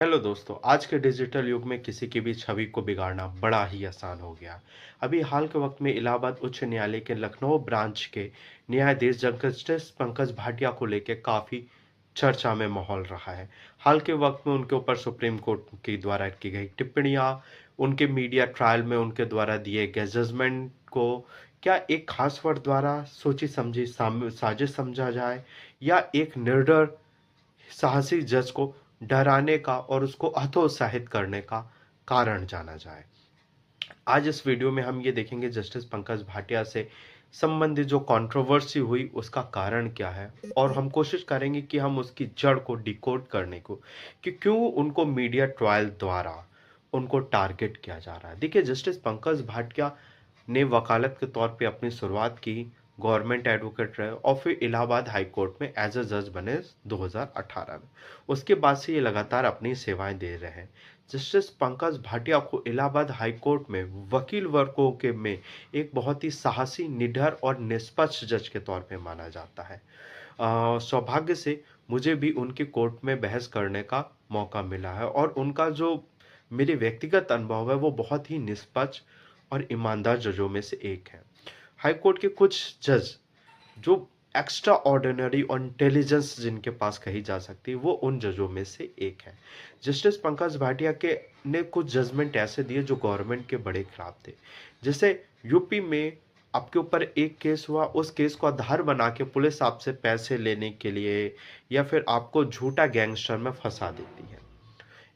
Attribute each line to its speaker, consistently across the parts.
Speaker 1: Hello दोस्तों, आज के डिजिटल युग में किसी की भी छवि को बिगाड़ना बड़ा ही आसान हो गया। अभी हाल के वक्त में इलाहाबाद उच्च न्यायालय के लखनऊ ब्रांच के न्यायाधीश जस्टिस पंकज भाटिया को लेकर काफ़ी चर्चा में माहौल रहा है। हाल के वक्त में उनके ऊपर सुप्रीम कोर्ट के द्वारा की गई टिप्पणियां, उनके मीडिया ट्रायल में उनके द्वारा दिए गए जजमेंट को क्या एक खास वर्ड द्वारा सोची समझी साजिश समझा जाए, या एक निडर साहसी जज को डराने का और उसको हतोत्साहित करने का कारण जाना जाए। आज इस वीडियो में हम ये देखेंगे जस्टिस पंकज भाटिया से संबंधित जो कंट्रोवर्सी हुई उसका कारण क्या है, और हम कोशिश करेंगे कि हम उसकी जड़ को डिकोड करने को, कि क्यों उनको मीडिया ट्रायल द्वारा उनको टारगेट किया जा रहा है। देखिए, जस्टिस पंकज भाटिया ने वकालत के तौर पे अपनी शुरुआत की, गवर्नमेंट एडवोकेट रहे और फिर इलाहाबाद हाई कोर्ट में एज अ जज बने 2018 में। उसके बाद से ये लगातार अपनी सेवाएं दे रहे हैं। जस्टिस पंकज भाटिया को इलाहाबाद हाई कोर्ट में वकील वर्गों के में एक बहुत ही साहसी, निडर और निष्पक्ष जज के तौर पे माना जाता है। सौभाग्य से मुझे भी उनकी कोर्ट में बहस करने का मौका मिला है, और उनका जो मेरे व्यक्तिगत अनुभव है वो बहुत ही निष्पक्ष और ईमानदार जजों में से एक है। हाई कोर्ट के कुछ जज जो एक्स्ट्रा ऑर्डिनरी और इंटेलिजेंस जिनके पास कही जा सकती है, वो उन जजों में से एक है। जस्टिस पंकज भाटिया के ने कुछ जजमेंट ऐसे दिए जो गवर्नमेंट के बड़े खिलाफ थे। जैसे यूपी में आपके ऊपर एक केस हुआ, उस केस को आधार बना के पुलिस आपसे पैसे लेने के लिए या फिर आपको झूठा गैंगस्टर में फंसा देती है।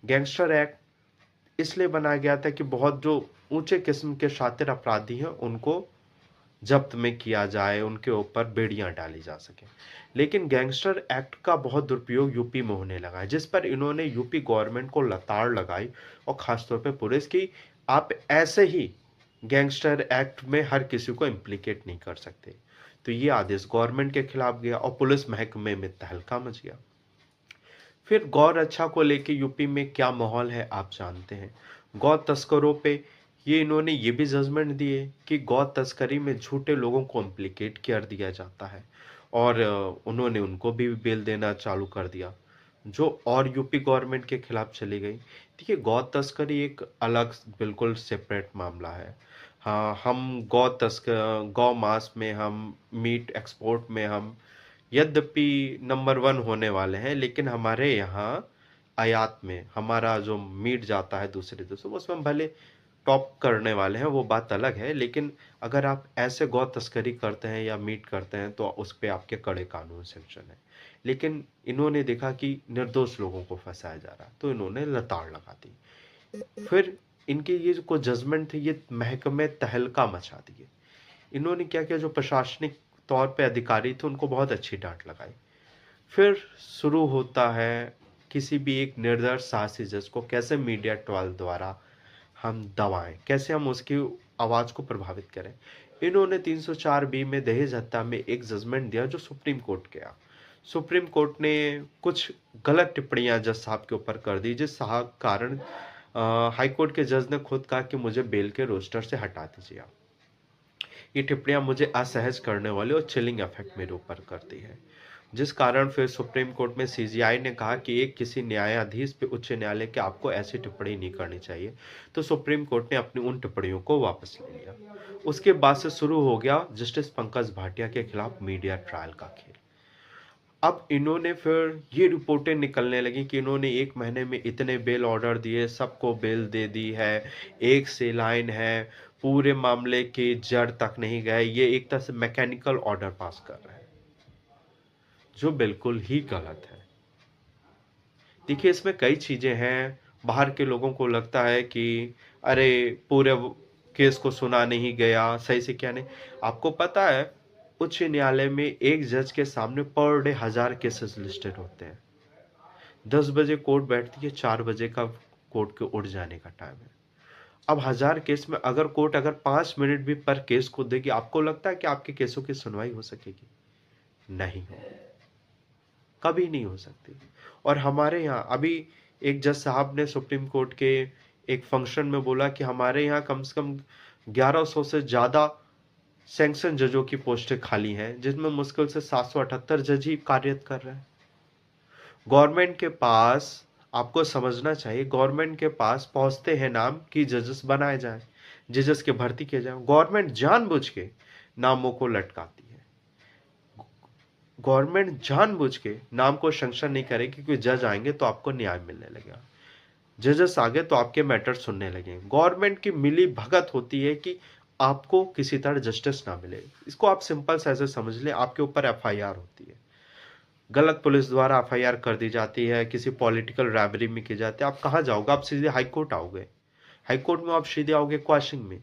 Speaker 1: गैंगस्टर एक्ट इसलिए बनाया गया था कि बहुत जो ऊंचे किस्म के शातिर अपराधी हैं उनको जब्त में किया जाए, उनके ऊपर बेड़ियां डाली जा सके। लेकिन गैंगस्टर एक्ट का बहुत दुरुपयोग यूपी में होने लगा है, जिस पर इन्होंने यूपी गवर्नमेंट को लताड़ लगाई, और खासतौर पर पुलिस की, आप ऐसे ही गैंगस्टर एक्ट में हर किसी को इम्प्लीकेट नहीं कर सकते। तो ये आदेश गवर्नमेंट के खिलाफ गया और पुलिस महकमे में तहलका मच गया। फिर गौ रक्षा को लेके यूपी में क्या माहौल है आप जानते हैं। गौ तस्करों पे ये इन्होंने ये भी जजमेंट दिए कि गौ तस्करी में झूठे लोगों को इम्प्लीकेट कर दिया जाता है, और उन्होंने उनको भी बेल देना चालू कर दिया, जो और यूपी गवर्नमेंट के खिलाफ चली गई। देखिए, गौ तस्करी एक अलग बिल्कुल सेपरेट मामला है। हाँ, हम गौ मांस में, हम मीट एक्सपोर्ट में हम यद्यपि नंबर वन होने वाले हैं, लेकिन हमारे यहाँ आयात में हमारा जो मीट जाता है दूसरे देशों में, उसमें हम भले टॉप करने वाले हैं, वो बात अलग है। लेकिन अगर आप ऐसे गौ तस्करी करते हैं या मीट करते हैं तो उस पर आपके कड़े कानून सेक्शन है। लेकिन इन्होंने देखा कि निर्दोष लोगों को फंसाया जा रहा है, तो इन्होंने लताड़ लगा दी। फिर इनके ये जो जजमेंट थे ये महकमे तहलका मचा दिए। इन्होंने क्या किया, जो प्रशासनिक तौर पे अधिकारी थे उनको बहुत अच्छी डांट लगाई। फिर शुरू होता है किसी भी एक निर्दय साहसी जज को कैसे मीडिया ट्रायल द्वारा हम दबाएं, कैसे हम उसकी आवाज़ को प्रभावित करें। इन्होंने 304 बी में दहेज हत्या में एक जजमेंट दिया जो सुप्रीम कोर्ट गया। सुप्रीम कोर्ट ने कुछ गलत टिप्पणियां जज साहब के ऊपर कर दी, जिस कारण हाई कोर्ट के जज ने खुद कहा कि मुझे बेल के रोस्टर से हटा दीजिए आप। ये टिप्पणियां मुझे असहज करने वाली और चिलिंग इफेक्ट मेरे ऊपर करती है, जिस कारण फिर सुप्रीम कोर्ट में सीजीआई ने कहा कि एक किसी न्यायाधीश पे उच्च न्यायालय के आपको ऐसी टिप्पणी नहीं करनी चाहिए। तो सुप्रीम कोर्ट ने अपनी उन टिप्पणियों को वापस ले लिया। उसके बाद से शुरू हो गया जस्टिस पंकज भाटिया के खिलाफ मीडिया ट्रायल का खेल। अब इन्होंने फिर ये रिपोर्टें निकलने लगी कि इन्होंने एक महीने में इतने बेल ऑर्डर दिए, सबको बेल दे दी है, एक से लाइन है, पूरे मामले की जड़ तक नहीं गए, ये एक तरह से मैकेनिकल ऑर्डर पास कर रहे हैं, जो बिल्कुल ही गलत है। देखिए, इसमें कई चीजें हैं। बाहर के लोगों को लगता है कि अरे पूरे केस को सुना नहीं गया, सही से क्या नहीं। आपको पता है उच्च न्यायालय में एक जज के सामने पर डे 1000 केसेस लिस्टेड होते हैं। 10 बजे कोर्ट बैठती है, 4 बजे का कोर्ट के उठ जाने का टाइम है। अब 1000 केस में अगर कोर्ट अगर 5 मिनट भी पर केस को देगी, आपको लगता है कि आपके केसों की सुनवाई हो सकेगी? नहीं हो, कभी नहीं हो सकती। और हमारे यहाँ अभी एक जज साहब ने सुप्रीम कोर्ट के एक फंक्शन में बोला कि हमारे यहाँ कम से कम 1100 से ज्यादा सैंक्शन जजों की पोस्टें खाली हैं, जिसमें मुश्किल से 778 जज ही कार्यरत कर रहे हैं। गवर्नमेंट के पास आपको समझना चाहिए गवर्नमेंट के पास पहुंचते हैं नाम कि जजेस बनाए जाएं, जजेस की भर्ती किए जाएं। गवर्नमेंट जानबूझ के नामों को लटकाती है। गवर्नमेंट जानबूझ के नाम को सैंक्शन नहीं करेगी क्योंकि जज आएंगे तो आपको न्याय मिलने लगेगा, जजेस आगे तो आपके मैटर सुनने लगे। गवर्नमेंट की मिली भगत होती है कि आपको किसी तरह जस्टिस ना मिले। इसको आप सिंपल से ऐसे समझ ले, आपके ऊपर एफआईआर होती है, गलत पुलिस द्वारा एफआईआर कर दी जाती है, किसी पॉलिटिकल रैबरी में की जाती है। आप कहाँ जाओगे? आप सीधे हाई कोर्ट आओगे। हाई कोर्ट में आप सीधे आओगे क्वेश्चन में,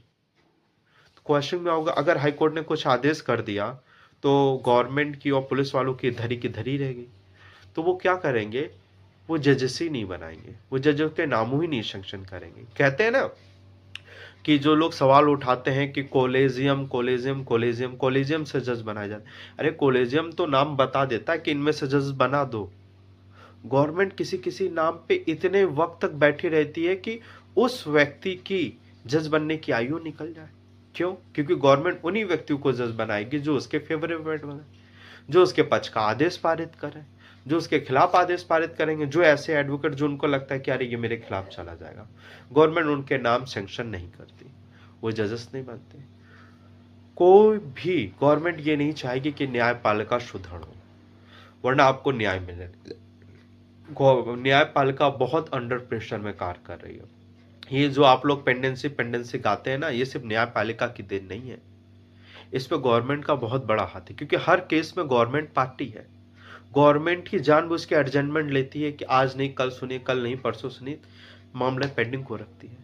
Speaker 1: क्वेश्चन में आओगे। अगर हाई कोर्ट ने कुछ आदेश कर दिया तो गवर्नमेंट की और पुलिस वालों की धरी रहेगी। तो वो क्या करेंगे? वो जजेस ही नहीं बनाएंगे, वो जजों के नामों ही नहीं सैंक्शन करेंगे। कहते हैं ना कि जो लोग सवाल उठाते हैं कि कोलेजियम कोलेजियम कोलेजियम कोलेजियम से जज बनाए जाते, अरे कोलेजियम तो नाम बता देता है कि इनमें से जज बना दो। गवर्नमेंट किसी किसी नाम पे इतने वक्त तक बैठी रहती है कि उस व्यक्ति की जज बनने की आयु निकल जाए। क्यों? क्योंकि गवर्नमेंट उन्हीं व्यक्तियों को जज बनाएगी जो उसके फेवरेट बने, जो उसके पक्ष का आदेश पारित करें, जो उसके खिलाफ आदेश पारित करेंगे, जो ऐसे एडवोकेट जो उनको लगता है कि अरे ये मेरे खिलाफ चला जाएगा। गवर्नमेंट उनके नाम सैंक्शन नहीं करती, वो जजेस नहीं बनते। कोई भी गवर्नमेंट ये नहीं चाहेगी कि न्यायपालिका सुदृढ़ हो, वरना आपको न्याय मिले। न्यायपालिका बहुत अंडर प्रेशर में कार्य कर रही है। ये जो आप लोग पेंडेंसी पेंडेंसी गाते हैं ना, ये सिर्फ न्यायपालिका की देन नहीं है, इस पे गवर्नमेंट का बहुत बड़ा हाथ है। क्योंकि हर केस में गवर्नमेंट पार्टी है। गवर्नमेंट ही जानबूझ के एडजमेंट लेती है कि आज नहीं कल सुनिए, कल नहीं परसों सुनिए, मामले पेंडिंग को रखती है।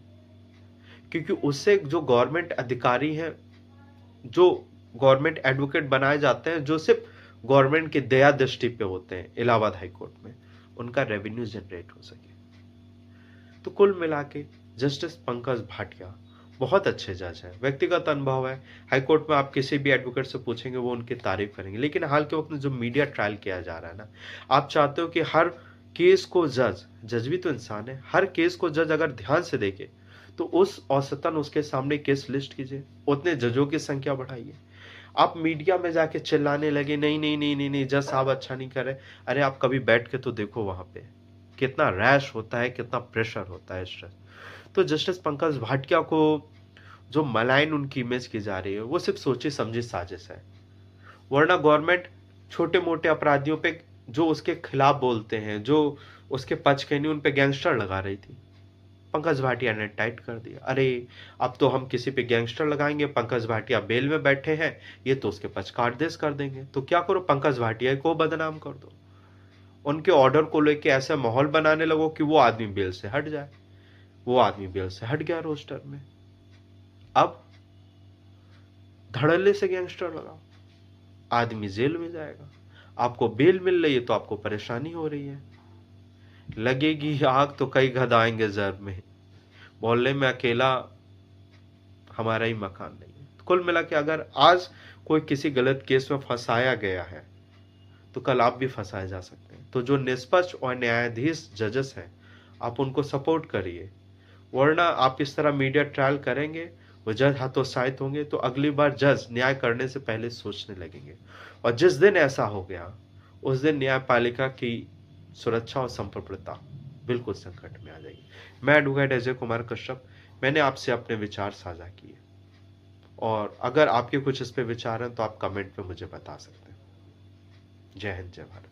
Speaker 1: क्योंकि उससे जो गवर्नमेंट अधिकारी हैं, जो गवर्नमेंट एडवोकेट बनाए जाते हैं, जो सिर्फ गवर्नमेंट की दया दृष्टि पे होते हैं इलाहाबाद हाईकोर्ट में, उनका रेवेन्यू जनरेट हो सके। तो कुल मिला के जस्टिस पंकज भाटिया बहुत अच्छे जज हैं, व्यक्तिगत अनुभव है। हाईकोर्ट में आप किसी भी एडवोकेट से पूछेंगे वो उनकी तारीफ करेंगे। लेकिन हाल के वक्त में जो मीडिया ट्रायल किया जा रहा है ना, आप चाहते हो कि हर केस को जज भी तो इंसान है, हर केस को जज अगर ध्यान से देखे तो उस औसतन उसके सामने केस लिस्ट कीजिए, उतने जजों की संख्या बढ़ाइए। आप मीडिया में जाके चिल्लाने लगे नहीं नहीं नहीं नहीं नहीं जज साहब अच्छा नहीं कर रहे, अरे आप कभी बैठ के तो देखो वहां पे कितना रैश होता है, कितना प्रेशर होता है, स्ट्रेस। तो जस्टिस पंकज भाटिया को जो मलाइन उनकी इमेज की जा रही है वो सिर्फ सोची समझी साजिश है। वरना गवर्नमेंट छोटे मोटे अपराधियों पे जो उसके खिलाफ बोलते हैं, जो उसके पक्ष के नहीं, उन पे गैंगस्टर लगा रही थी। पंकज भाटिया ने टाइट कर दिया, अरे अब तो हम किसी पे गैंगस्टर लगाएंगे, पंकज भाटिया बेल में बैठे हैं, ये तो उसके पक्ष का आदेश कर देंगे। तो क्या करो, पंकज भाटिया को बदनाम कर दो, उनके ऑर्डर को लेके ऐसा माहौल बनाने लगो कि वो आदमी बेल से हट जाए। वो आदमी बेल से हट गया रोस्टर में, अब धड़ल्ले से गैंगस्टर लगाओ, आदमी जेल में जाएगा। आपको बेल मिल रही है तो आपको परेशानी हो रही है। लगेगी आग तो कई गध आएंगे जर में, मोहल्ले में अकेला हमारा ही मकान नहीं है। तो कुल मिला के अगर आज कोई किसी गलत केस में फंसाया गया है तो कल आप भी फंसाए जा सकते हैं। तो जो निष्पक्ष और न्यायाधीश जजेस हैं, आप उनको सपोर्ट करिए। वरना आप इस तरह मीडिया ट्रायल करेंगे, वो जज हतोत्साहित होंगे, तो अगली बार जज न्याय करने से पहले सोचने लगेंगे। और जिस दिन ऐसा हो गया उस दिन न्यायपालिका की सुरक्षा और संप्रभुता बिल्कुल संकट में आ जाएगी। मैं एडवोकेट अजय कुमार कश्यप, मैंने आपसे अपने विचार साझा किए, और अगर आपके कुछ इस पे विचार हैं तो आप कमेंट पे मुझे बता सकते हैं। जय हिंद, जय भारत।